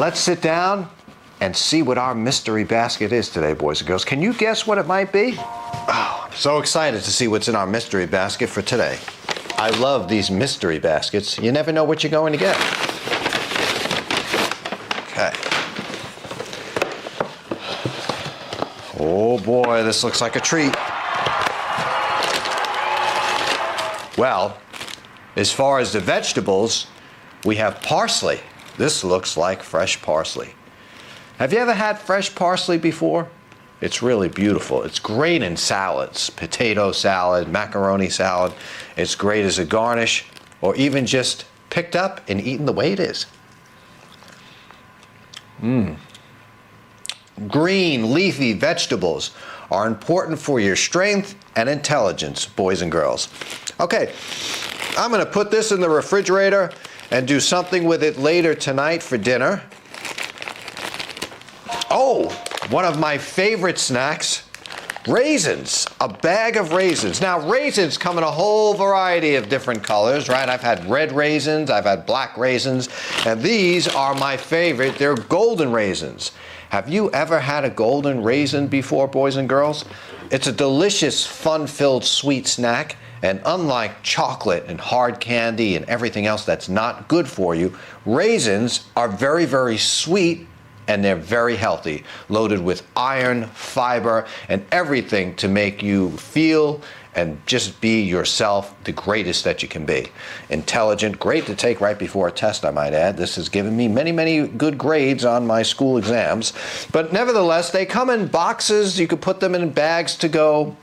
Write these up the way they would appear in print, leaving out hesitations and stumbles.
Let's sit down and see what our mystery basket is today, boys and girls. Can you guess what it might be? Oh, I'm so excited to see what's in our mystery basket for today. I love these mystery baskets. You never know what you're going to get. Okay. Oh boy, this looks like a treat. Well, as far as the vegetables, we have parsley. This looks like fresh parsley. Have you ever had fresh parsley before? It's really beautiful. It's great in salads, potato salad, macaroni salad. It's great as a garnish, or even just picked up and eaten the way it is. Green, leafy vegetables are important for your strength and intelligence, boys and girls. Okay, I'm gonna put this in the refrigerator and do something with it later tonight for dinner. Oh, one of my favorite snacks, raisins, a bag of raisins. Now, raisins come in a whole variety of different colors, right? I've had red raisins, I've had black raisins, and these are my favorite. They're golden raisins. Have you ever had a golden raisin before, boys and girls? It's a delicious, fun-filled sweet snack, and unlike chocolate and hard candy and everything else that's not good for you, raisins are very, very sweet, and they're very healthy, loaded with iron, fiber, and everything to make you feel and just be yourself, the greatest that you can be. Intelligent, great to take right before a test, I might add. This has given me many, many good grades on my school exams. But nevertheless, they come in boxes. You could put them in bags to go.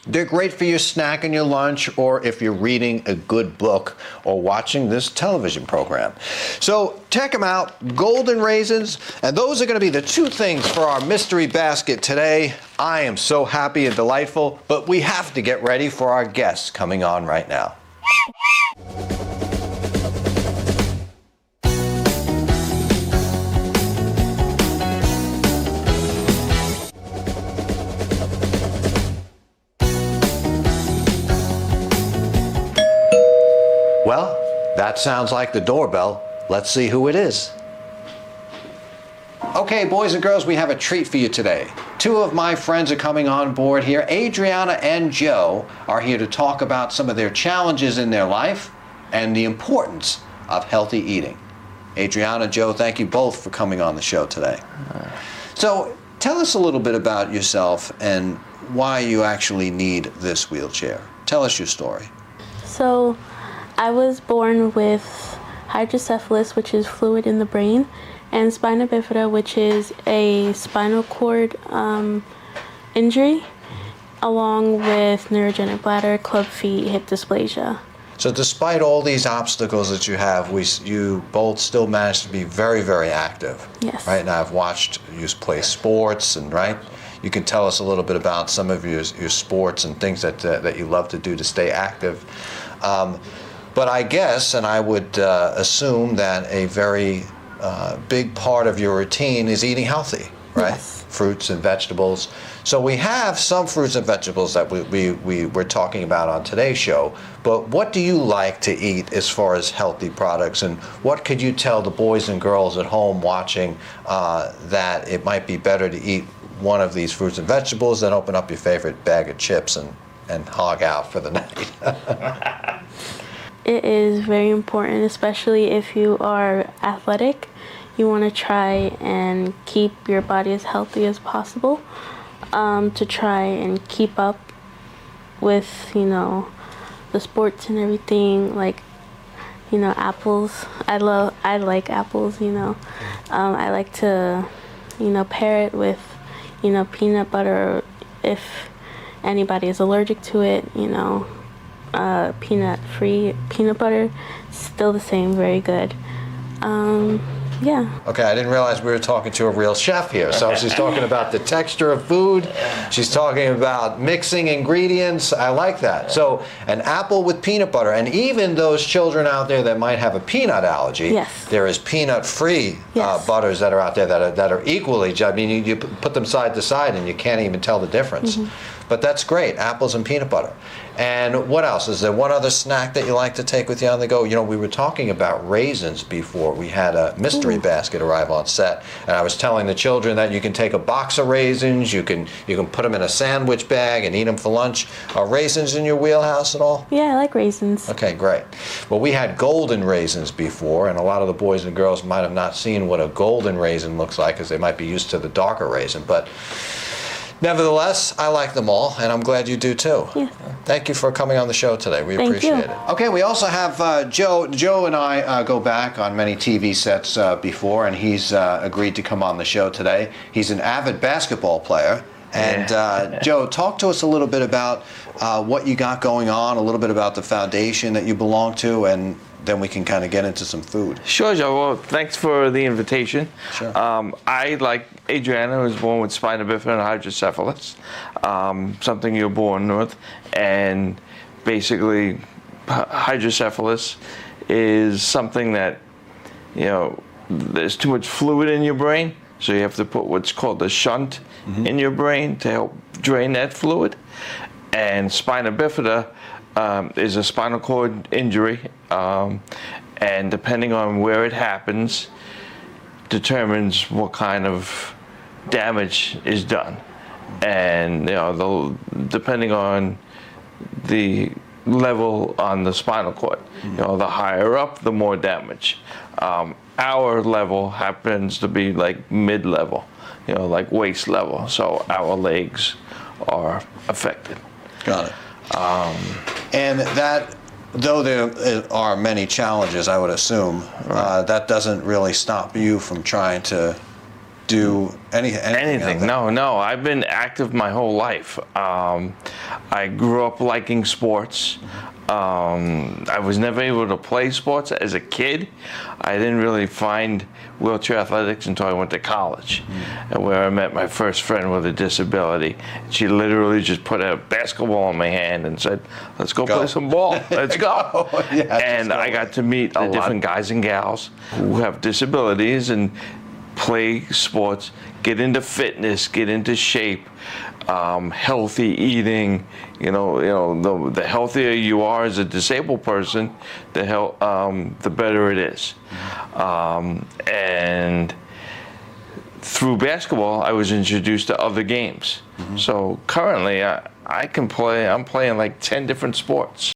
They're great for your snack and your lunch, or if you're reading a good book or watching this television program. So check them out, golden raisins, and those are going to be the two things for our mystery basket today. I am so happy and delightful, but we have to get ready for our guests coming on right now. Well, that sounds like the doorbell. Let's see who it is. Okay, boys and girls, we have a treat for you today. Two of my friends are coming on board here. Adriana and Joe are here to talk about some of their challenges in their life and the importance of healthy eating. Adriana and Joe, thank you both for coming on the show today. So tell us a little bit about yourself and why you actually need this wheelchair. Tell us your story. So, I was born with hydrocephalus, which is fluid in the brain, and spina bifida, which is a spinal cord injury, along with neurogenic bladder, club feet, hip dysplasia. So despite all these obstacles that you have, you both still manage to be very, very active. Yes. Right now I've watched you play sports, and right, you can tell us a little bit about some of your sports and things that you love to do to stay active. But I guess, and I would assume that a very big part of your routine is eating healthy, right? Yes. Fruits and vegetables. So we have some fruits and vegetables that we're talking about on today's show, but what do you like to eat as far as healthy products, and what could you tell the boys and girls at home watching that it might be better to eat one of these fruits and vegetables than open up your favorite bag of chips and hog out for the night? It is very important, especially if you are athletic. You want to try and keep your body as healthy as possible, to try and keep up with, the sports and everything, like, apples. I like apples, I like to, pair it with, peanut butter, if anybody is allergic to it, peanut-free peanut butter, still the same, very good. Yeah. Okay, I didn't realize we were talking to a real chef here. So she's talking about the texture of food. She's talking about mixing ingredients. I like that. So an apple with peanut butter, and even those children out there that might have a peanut allergy, yes, there is peanut-free yes, butters that are out there that are equally. I mean, you put them side to side, and you can't even tell the difference. But that's great, apples and peanut butter. And what else? Is there one other snack that you like to take with you on the go? You know, we were talking about raisins before. We had a mystery basket arrive on set, and I was telling the children that you can take a box of raisins, you can put them in a sandwich bag and eat them for lunch. Are raisins in your wheelhouse at all? Yeah, I like raisins. Okay, great. Well, we had golden raisins before, and a lot of the boys and girls might have not seen what a golden raisin looks like, because they might be used to the darker raisin. But nevertheless, I like them all, and I'm glad you do too. Yeah. Thank you for coming on the show today. We Thank appreciate you. it. Okay, we also have Joe. Joe and I go back on many TV sets before, and he's agreed to come on the show today. He's an avid basketball player. And Joe, talk to us a little bit about what you got going on, a little bit about the foundation that you belong to, and then we can kind of get into some food. Sure, Joe. Well, thanks for the invitation. Sure. I, like Adriana, was born with spina bifida and hydrocephalus, something you're born with. And basically, hydrocephalus is something that, you know, there's too much fluid in your brain, so you have to put what's called a shunt in your brain to help drain that fluid. And spina bifida is a spinal cord injury, and depending on where it happens, determines what kind of damage is done. And you know, depending on the level on the spinal cord, you know, the higher up, the more damage. Our level happens to be like mid-level, you know, like waist level. So our legs are affected. Got it. And that, though there are many challenges, I would assume, that doesn't really stop you from trying to do anything. No. I've been active my whole life. I grew up liking sports. I was never able to play sports as a kid. I didn't really find wheelchair athletics until I went to college, where I met my first friend with a disability. She literally just put a basketball in my hand and said, "Let's go play some ball. Let's go." And I got to meet the different guys and gals who have disabilities and play sports, get into fitness, get into shape, healthy eating. You know, the healthier you are as a disabled person, the better it is. And through basketball, I was introduced to other games. So currently, I'm playing like 10 different sports.